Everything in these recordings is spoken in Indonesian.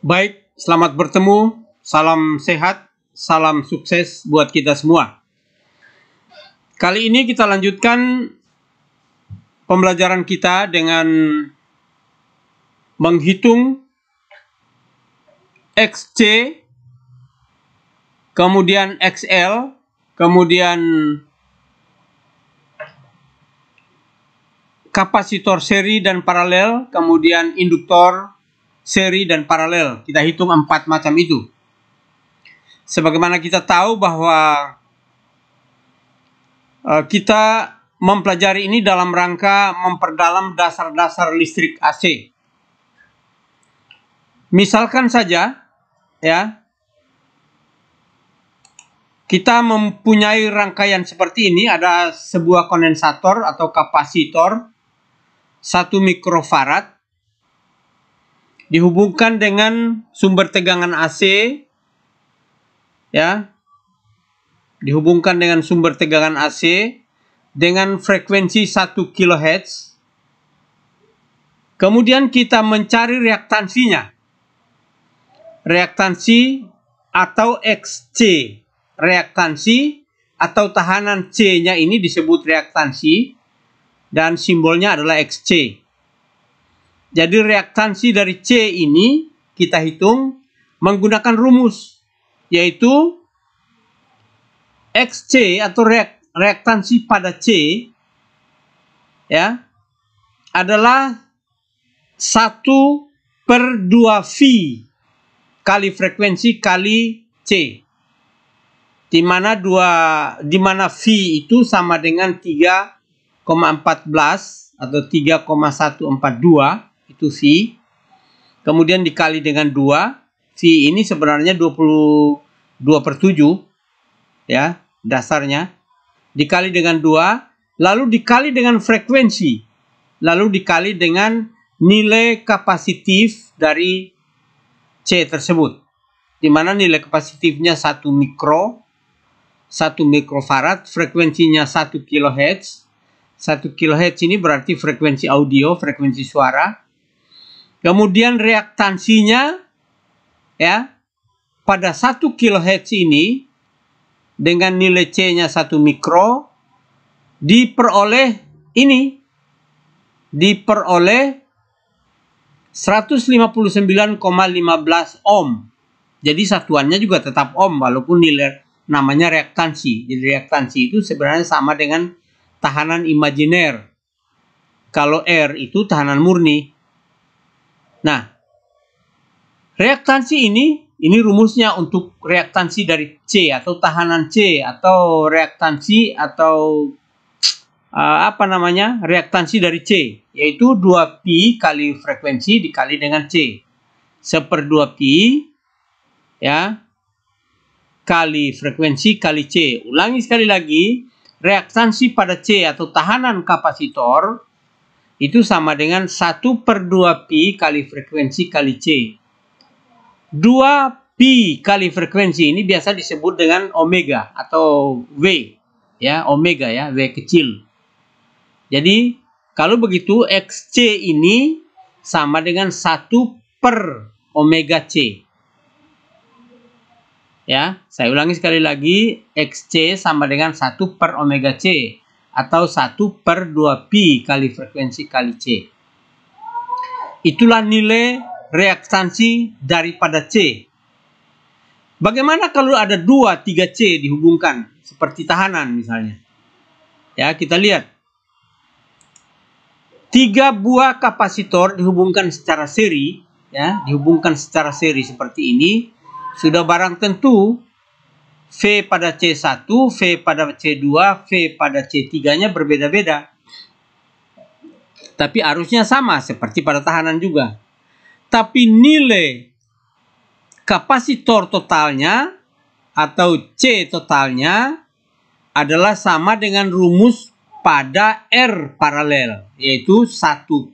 Baik, selamat bertemu, salam sehat, salam sukses buat kita semua. Kali ini kita lanjutkan pembelajaran kita dengan menghitung XC, kemudian XL, kemudian kapasitor seri dan paralel, kemudian induktor seri dan paralel. Kita hitung 4 macam itu. Sebagaimana kita tahu bahwa kita mempelajari ini dalam rangka memperdalam dasar-dasar listrik AC. Misalkan saja, ya, kita mempunyai rangkaian seperti ini, ada sebuah kondensator atau kapasitor 1 mikrofarad dihubungkan dengan sumber tegangan AC, ya, dihubungkan dengan sumber tegangan AC dengan frekuensi 1 kHz. Kemudian kita mencari reaktansinya. Reaktansi atau XC. Reaktansi atau tahanan C-nya ini disebut reaktansi dan simbolnya adalah XC. Jadi reaktansi dari C ini kita hitung menggunakan rumus, yaitu XC atau reaktansi pada C, ya, adalah 1/2V kali frekuensi kali C, di mana V itu sama dengan 3,14 atau 3,142, itu V. Kemudian dikali dengan 2, V ini sebenarnya 22/7, ya, dasarnya. Dikali dengan 2, lalu dikali dengan frekuensi, lalu dikali dengan nilai kapasitif dari C tersebut, di mana nilai kapasitifnya 1 mikrofarad, frekuensinya 1 kHz. 1 kHz ini berarti frekuensi audio, frekuensi suara. Kemudian reaktansinya, ya, pada 1 kHz ini dengan nilai C-nya 1 mikro diperoleh 159,15 ohm. Jadi satuannya juga tetap ohm walaupun nilai namanya reaktansi. Jadi reaktansi itu sebenarnya sama dengan tahanan imajiner. Kalau R itu tahanan murni. Nah, reaktansi ini rumusnya untuk reaktansi dari C atau tahanan C atau reaktansi atau reaktansi dari C, yaitu 2pi kali frekuensi dikali dengan C. 1/2pi, ya, kali frekuensi kali C. Ulangi sekali lagi, reaktansi pada C atau tahanan kapasitor itu sama dengan 1/2pi kali frekuensi kali C. 2pi kali frekuensi ini biasa disebut dengan omega atau W, ya, omega, ya, W kecil. Jadi kalau begitu XC ini sama dengan 1/omega C. Ya, saya ulangi sekali lagi, XC sama dengan 1/omega C atau 1/2pi kali frekuensi kali C. Itulah nilai reaktansi daripada C. Bagaimana kalau ada 2-3 C dihubungkan seperti tahanan misalnya? Ya, kita lihat. 3 buah kapasitor dihubungkan secara seri, ya, dihubungkan secara seri seperti ini, sudah barang tentu V pada C1, V pada C2, V pada C3-nya berbeda-beda. Tapi arusnya sama seperti pada tahanan juga. Tapi nilai kapasitor totalnya atau C totalnya adalah sama dengan rumus pada R paralel, yaitu 1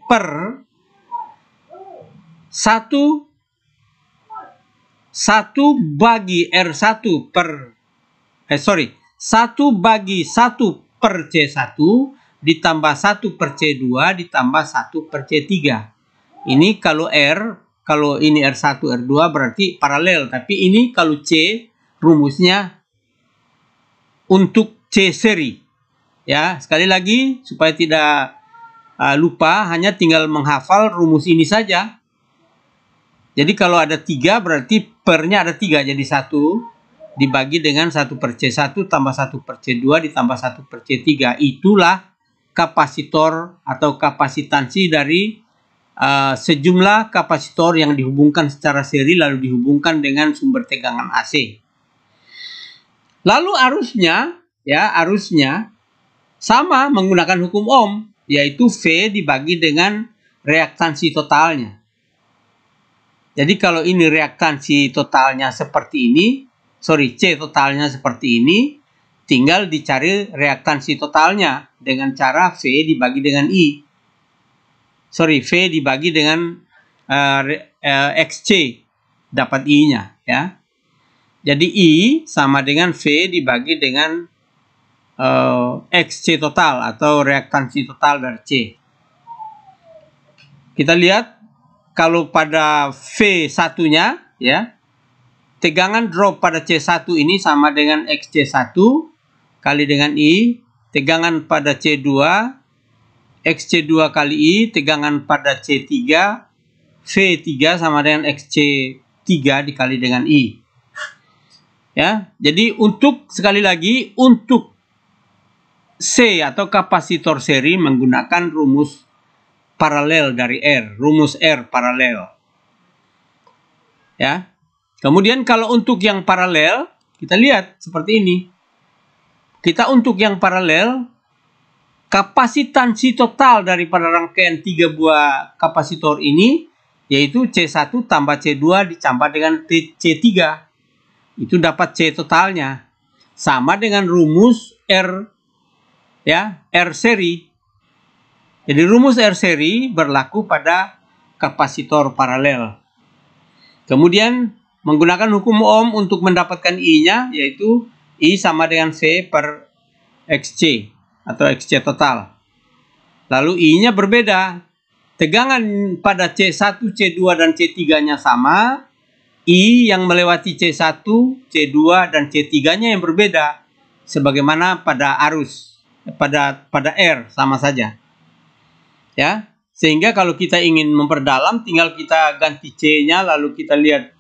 bagi R1 1 bagi 1/C1 ditambah 1/C2 ditambah 1/C3. Ini kalau R kalau ini R1, R2 berarti paralel. Tapi ini kalau C, rumusnya untuk C seri. Ya, sekali lagi supaya tidak lupa, hanya tinggal menghafal rumus ini saja. Jadi kalau ada 3 berarti pernya ada 3. Jadi 1 dibagi dengan 1 per C1 tambah 1 per C2 ditambah 1 per C3. Itulah kapasitor atau kapasitansi dari sejumlah kapasitor yang dihubungkan secara seri lalu dihubungkan dengan sumber tegangan AC. Lalu arusnya sama menggunakan hukum Ohm, yaitu V dibagi dengan reaktansi totalnya. Jadi kalau ini reaktansi totalnya seperti ini, C totalnya seperti ini, tinggal dicari reaktansi totalnya dengan cara V dibagi dengan I. V dibagi dengan XC, dapat I-nya. Ya. Jadi I sama dengan V dibagi dengan XC total atau reaktansi total dari C. Kita lihat kalau pada V1-nya, ya, tegangan drop pada C1 ini sama dengan XC1 kali dengan I, tegangan pada C2, XC2 kali I, tegangan pada C3, V3 sama dengan XC3 dikali dengan I. Ya, jadi sekali lagi, untuk C atau kapasitor seri menggunakan rumus paralel dari R, rumus R paralel. Ya. Kemudian kalau untuk yang paralel, kita lihat seperti ini. Kita untuk yang paralel, kapasitansi total daripada rangkaian 3 buah kapasitor ini yaitu C1 tambah C2 ditambah dengan C3. Itu dapat C totalnya. Sama dengan rumus R, ya, R seri. Jadi rumus R seri berlaku pada kapasitor paralel. Kemudian menggunakan hukum Ohm untuk mendapatkan I-nya, yaitu I sama dengan V per XC atau XC total. Lalu I-nya berbeda. Tegangan pada C1, C2, dan C3-nya sama. I yang melewati C1, C2, dan C3-nya yang berbeda. Sebagaimana pada arus, pada R sama saja. Ya, sehingga kalau kita ingin memperdalam, tinggal kita ganti C-nya, lalu kita lihat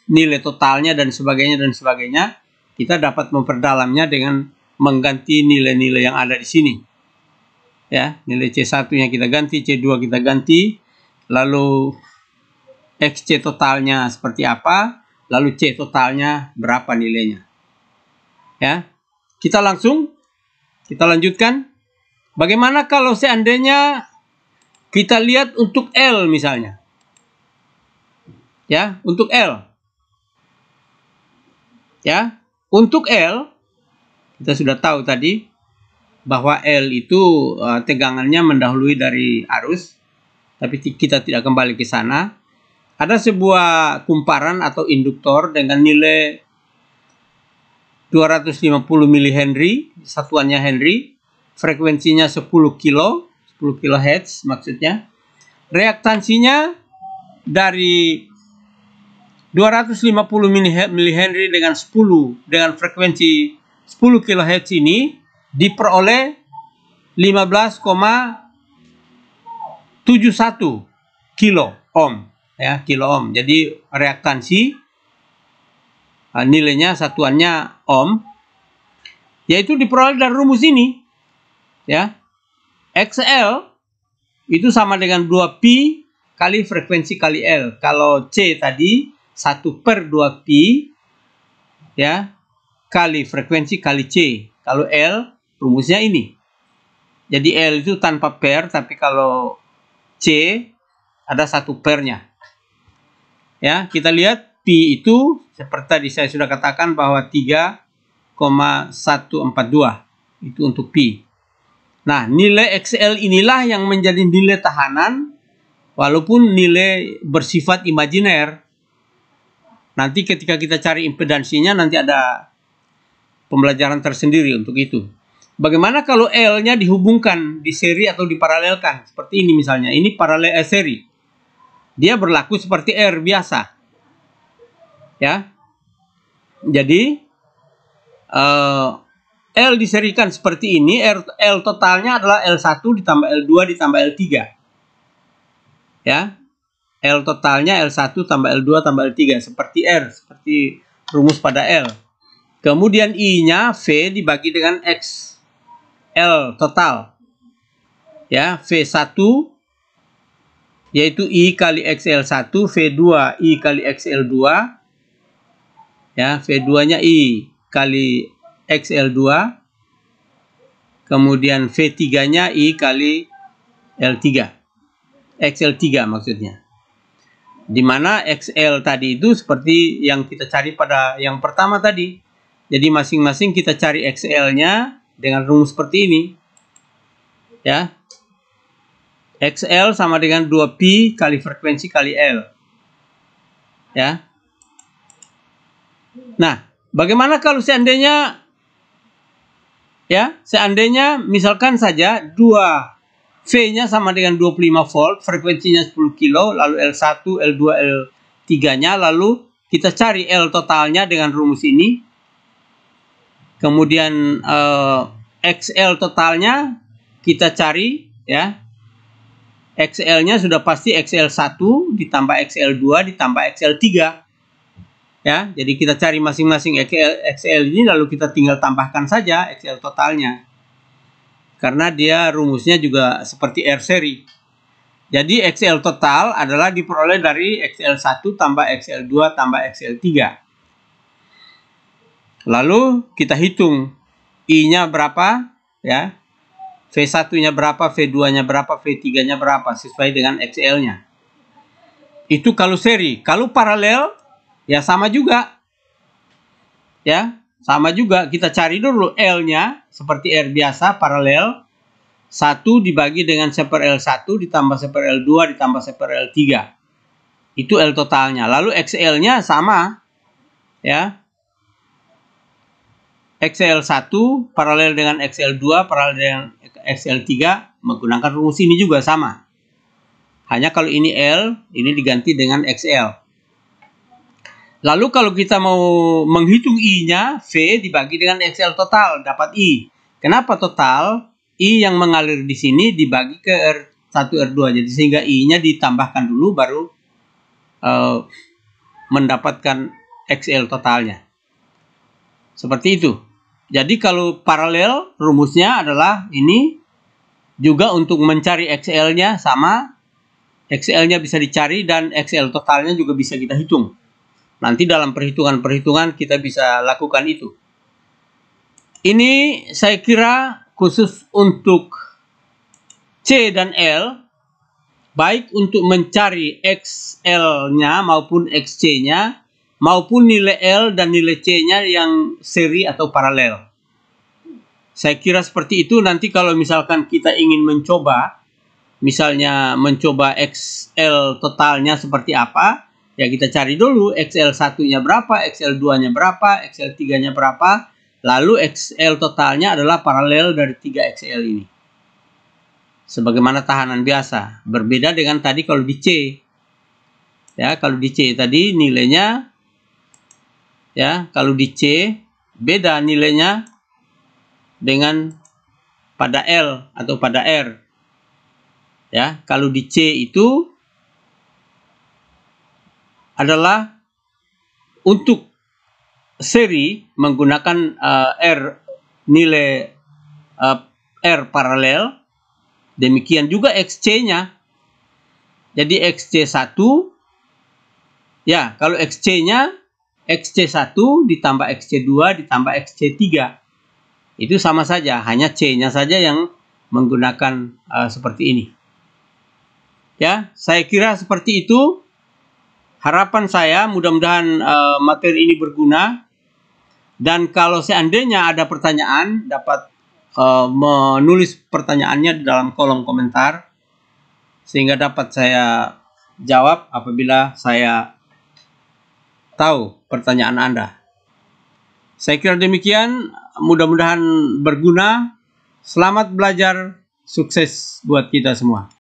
nilai totalnya dan sebagainya, kita dapat memperdalamnya dengan mengganti nilai-nilai yang ada di sini. Ya, nilai C1-nya kita ganti, C2 kita ganti, lalu XC totalnya seperti apa, lalu C totalnya berapa nilainya. Ya, kita lanjutkan. Bagaimana kalau seandainya kita lihat untuk L misalnya? Ya, untuk L. Ya, untuk L kita sudah tahu tadi bahwa L itu tegangannya mendahului dari arus, tapi kita tidak kembali ke sana. Ada sebuah kumparan atau induktor dengan nilai 250 mH, satuannya Henry. Frekuensinya 10 kHz maksudnya. Reaktansinya dari 250 mH dengan frekuensi 10 kHz ini diperoleh 15,71 kilo ohm, ya, kilo ohm. Jadi reaktansi nilainya satuannya ohm, yaitu diperoleh dari rumus ini. Ya, XL itu sama dengan 2pi kali frekuensi kali L. Kalau C tadi 1 per 2pi, ya, kali frekuensi kali C. Kalau L rumusnya ini. Jadi L itu tanpa per, tapi kalau C ada 1 pernya. Ya, kita lihat pi itu seperti tadi saya sudah katakan bahwa 3,142 itu untuk pi. Nah, nilai XL inilah yang menjadi nilai tahanan walaupun nilai bersifat imajiner. Nanti ketika kita cari impedansinya nanti ada pembelajaran tersendiri untuk itu. Bagaimana kalau L-nya dihubungkan di seri atau diparalelkan? Seperti ini misalnya. Ini paralel seri. dia berlaku seperti R biasa. Ya. Jadi L diserikan seperti ini, L totalnya adalah L1 ditambah L2 ditambah L3. Ya. L totalnya L1 tambah L2 tambah L3 seperti R, seperti rumus pada L. Kemudian I-nya V dibagi dengan X L total. Ya, V1 yaitu I kali XL1, V2 I kali XL2. Ya, V2-nya I kali XL2. Kemudian V3-nya I kali L3. XL3 maksudnya. Di mana XL tadi itu seperti yang kita cari pada yang pertama tadi. Jadi masing-masing kita cari XL-nya dengan rumus seperti ini. Ya. XL sama dengan 2Pi kali frekuensi kali L. Ya. Nah, bagaimana kalau seandainya misalkan saja 2 V-nya sama dengan 25 volt, frekuensinya 10 kilo, lalu L1, L2, L3-nya, lalu kita cari L totalnya dengan rumus ini. Kemudian XL totalnya kita cari, ya. XL-nya sudah pasti XL1 ditambah XL2 ditambah XL3. Ya, jadi kita cari masing-masing XL ini, lalu kita tinggal tambahkan saja XL totalnya. Karena dia rumusnya juga seperti R seri. Jadi XL total adalah diperoleh dari XL1 tambah XL2 tambah XL3. Lalu kita hitung I-nya berapa, ya. V1-nya berapa, V2-nya berapa, V3-nya berapa sesuai dengan XL-nya. Itu kalau seri. Kalau paralel ya sama juga. Ya. Sama juga, kita cari dulu L-nya, seperti R biasa, paralel. 1 dibagi dengan 1 per L1, ditambah 1 per L2, ditambah 1 per L3. Itu L totalnya. Lalu XL-nya sama. Ya. XL1 paralel dengan XL2, paralel dengan XL3, menggunakan rumus ini juga sama. Hanya kalau ini L, ini diganti dengan XL. Lalu kalau kita mau menghitung I-nya, V dibagi dengan XL total, dapat I. Kenapa total? I yang mengalir di sini dibagi ke R1, R2. Jadi sehingga I-nya ditambahkan dulu baru mendapatkan XL totalnya. Seperti itu. Jadi kalau paralel, rumusnya adalah ini. Juga untuk mencari XL-nya sama. XL-nya bisa dicari dan XL totalnya juga bisa kita hitung. Nanti dalam perhitungan-perhitungan kita bisa lakukan itu. Ini saya kira khusus untuk C dan L, baik untuk mencari XL-nya maupun XC-nya, maupun nilai L dan nilai C-nya yang seri atau paralel. Saya kira seperti itu. Nanti kalau misalkan kita ingin mencoba, misalnya mencoba XL totalnya seperti apa, ya kita cari dulu XL1-nya berapa, XL2-nya berapa, XL3-nya berapa, lalu XL totalnya adalah paralel dari 3 XL ini. Sebagaimana tahanan biasa. Berbeda dengan tadi kalau di C. Ya, kalau di C tadi nilainya, ya, kalau di C beda nilainya dengan pada L atau pada R. Ya, kalau di C itu adalah untuk seri menggunakan nilai R paralel. Demikian juga XC-nya. Jadi XC1, ya kalau XC-nya XC1 ditambah XC2 ditambah XC3. Itu sama saja, hanya C-nya saja yang menggunakan seperti ini. Ya, saya kira seperti itu. Harapan saya mudah-mudahan materi ini berguna. Dan kalau seandainya ada pertanyaan, dapat menulis pertanyaannya di dalam kolom komentar. Sehingga dapat saya jawab apabila saya tahu pertanyaan Anda. Saya kira demikian. Mudah-mudahan berguna. Selamat belajar. Sukses buat kita semua.